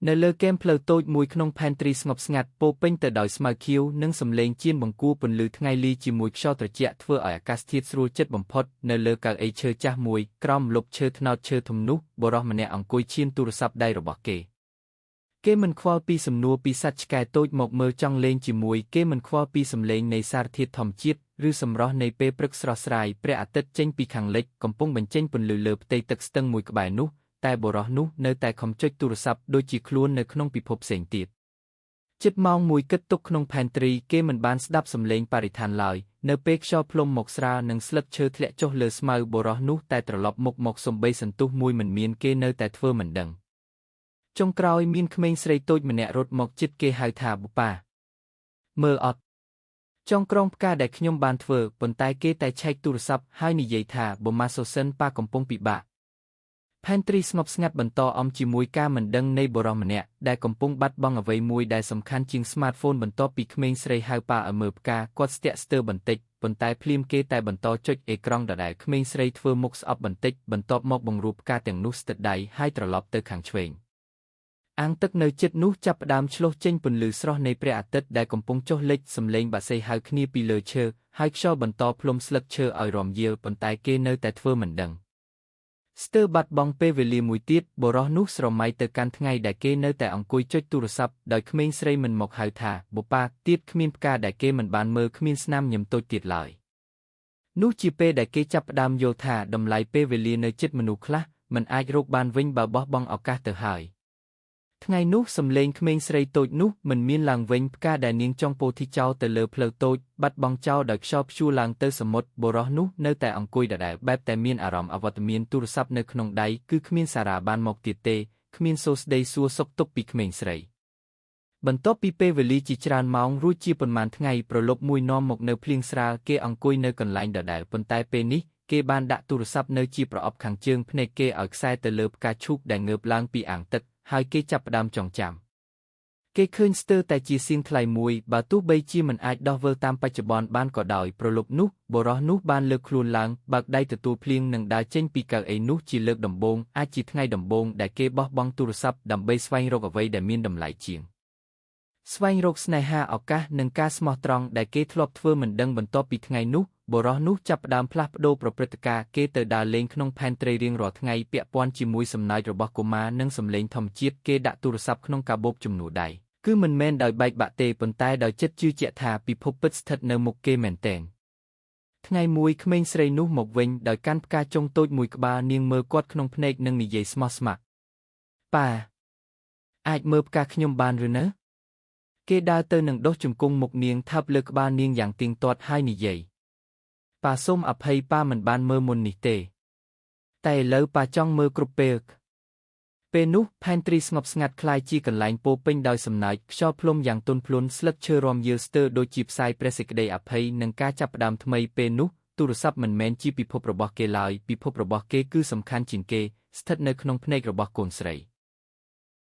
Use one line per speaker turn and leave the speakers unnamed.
នៅលើគែមផ្លូវតូចមួយក្នុង pantry ស្ងប់ស្ងាត់ពោពេញទៅដោយស្មៅខៀវនិងសំឡេងចៀនបង្គួរពន្លឺថ្ងៃលីជាមួយខ្យល់ត្រជាក់ធ្វើឲ្យអាកាសធាតុស្រួលចិត្តបំផុតនៅលើកៅអីឈើចាស់មួយក្រោមម្លប់ឈើត្នោតឈើធំនោះបុរសម្នាក់អង្គុយឈានទូរស័ព្ទដៃរបស់គេមិនខ្វល់ពីសំណួរពីសត្វឆ្កែតូចមកមើលចង់លេងជាមួយគេមិនខ្វល់ពីសំឡេងនៃសារធាតុធម្មជាតិឬសម្រស់នៃពេលព្រឹកស្រស់ស្រាយព្រះអាទិត្យចេញពីខាងលិចកំពុងបញ្ចេញពន្លឺលើផ្ទៃទឹកស្ទឹងមួយក្បែរនោះតែបុរសនោះនៅតែខំចុចទូរស័ព្ទដូចជាខ្លួននៅក្នុងពិភពផ្សេងទៀតជិតម៉ោងមួយគិតទុកក្នុង pantry គេមិនបានស្ដាប់សំឡេងបរិស្ថានឡើយនៅពេលខ្យល់ភ្លុំមកស្រាលនិងស្លឹកឈើធ្លាក់ចុះលើស្មៅបុរសនោះតែត្រឡប់មុខមកសំបីសន្ទុះមួយមិនមានគេនៅតែធ្វើមិនដឹងចុងក្រោយមានក្មេងស្រីតូចម្នាក់រត់មកជិតគេហៅថាបុប៉ាមើលអត់ចុងក្រងផ្កាដែលខ្ញុំបានធ្វើប៉ុន្តែគេតែឆែកទូរស័ព្ទហើយនិយាយថាបូម៉ាសូសិនប៉ាកំពុងពិបាកPantry ស្ងប់ស្ងាត់បន្តអំជាមួយការមិនដឹងនៃបុរសម្នាក់ដែលកំពុងបាត់បង់អ្វីមួយដែលសំខាន់ជាង smartphone បន្ទាប់ពីក្មេងស្រីហៅប៉ាឲ្យមើលផ្កាគាត់ស្ទាក់ស្ទើរបន្តិចប៉ុន្តែភ្លាមគេតែបន្តចុចអេក្រង់ដដែលក្មេងស្រីធ្វើមុខស្អប់បន្តិចបន្ទាប់មកបង្រួបផ្កាទាំងនោះស្ទើរដៃហើយត្រឡប់ទៅខាងឆ្វេងអាងទឹកនៅជិតនោះចាប់ផ្ដើមឆ្លុះចេញពន្លឺស្រស់នៃព្រះអាទិត្យដែលកំពុងចុះលិចសំឡេងបក្សីហៅគ្នាពីលើឈើហើយខ្យល់បន្តផ្លុំស្លឹកឈើឲ្យរំយាលប៉ុន្តែគេនៅតែធ្វើមិនដឹងស្ទើរបាត់បង់ពេលវេលាមួយទៀតបុរសនោះស្រមៃទៅកាន់ថ្ងៃដែលគេនៅតែអង្គុយចុចទូរស័ព្ទដោយក្មេងស្រីមិនមកហៅថាបុប៉ាទៀតគ្មានផ្កាដែលគេមិនបានមើលគ្មានស្នាមញឹមតូចទៀតឡើយនោះជាពេលដែលគេចាប់ផ្ដើមយល់ថាតម្លៃពេលវេលានៅជិតមនុស្សខ្លះមិនអាចរកបានវិញបើបោះបង់ឱកាសទៅហើយថ្ងៃនោះសំឡេងក្មេងស្រីតូចនោះមិនមានឡើងវិញផ្កាដែលនាងចង់ពោធិចោលទៅលើផ្លូវតូចបាត់បង់ចោលដោយខ្យល់ព្យួរឡើងទៅសមុទ្របុរសនោះនៅតែអង្គុយដដែលបែបតែមានអារម្មណ៍អវត្តមានទូរស័ព្ទនៅក្នុងដៃគឺគ្មានសារ៉ាបានមកទៀតទេគ្មានសួស្ដីសួរសុខទុក្ខពីក្មេងស្រីបន្ទាប់ពីពេលវេលាជាច្រើនម៉ោងរួចជាប៉ុន្មានថ្ងៃប្រលប់មួយនាំមកនៅភ្លៀងស្រាលគេអង្គុយនៅកន្លែងដដែលប៉ុន្តែពេលនេះគេបានដាក់ទូរស័ព្ទនៅជាប្រអប់ខាងជើងភ្នែកគេឲ្យខ្សែទៅលើផ្កាឈូកដែលងើបឡើងពីអាងទឹកហើយគេចាប់ផ្ដើមចងចាំគេឃើញស្ទើរតែជាសៀងថ្លៃមួយបើទោះបីជាមិនអាចដោះវិលតាមបច្ចុប្បន្នបានក៏ដោយប្រលប់នោះបុរសនោះបានលើកខ្លួនឡើងបើកដៃទទួលភ្លៀងនិងដើរចេញពីកៅអីនោះជាលើកដំបូងអាចជាថ្ងៃដំបូងដែលគេបោះបង់ទូរស័ព្ទដើម្បីស្វែងរកអ្វីដែលមានតម្លៃជាងស្វែងរកស្នេហាឱកាសនិងការស្មោះត្រង់ដែលគេធ្លាប់ធ្វើមិនដឹងបន្ទាប់ពីថ្ងៃនោះបុរសនោះចាប់ផ្ដើមផ្លាស់ប្ដូរប្រព្រឹត្តការណ៍គេទៅដើរលេងក្នុង pantry រៀងរាល់ថ្ងៃពាក់ព័ន្ធជាមួយសំណើចរបស់កុមារនិងសំឡេងធម្មជាតិគេដាក់ទូរស័ព្ទក្នុងកាបូបជំនួសដៃគឺមិនមែនដោយបែកបាក់ទេប៉ុន្តែដោយចិត្តជឿជាក់ថាពិភពពិតស្ថិតនៅមុខគេមែនទែនថ្ងៃមួយក្មេងស្រីនោះមកវិញដោយកាន់ផ្កាចុងតូចមួយក្បាលនាងមើលគាត់ក្នុងភ្នែកនិងនិយាយស្មោះស្ម័គ្រប៉ាអាចមើលផ្កាខ្ញុំបានឬនៅគេដើរទៅនឹងដុសជង្គង់មុខនាងថាប់លើក្បាលនាងយ៉ាងទៀងទាត់ហើយនិយាយប៉ាសូមអភ័យប៉ាមិនបានមើលមុននេះទេតែឥឡូវប៉ាចង់មើលគ្រប់ពេលនោះ pantry ស្ងប់ស្ងាត់คล้ายជាកន្លែងពោពេញដោយសំណើចខ្យល់ភ្លុំយ៉ាងទន់ភ្លន់ស្លឹកឈើរំយាលស្ទើរដូចជាផ្សាយព្រះសេចក្តីអភ័យនិងការចាប់ផ្ដើមថ្មីពេលនោះទូរស័ព្ទមិនមែនជាពិភពរបស់គេឡើយពិភពរបស់គេគឺសំខាន់ជាងគេស្ថិតនៅក្នុងភ្នែករបស់កូនស្រី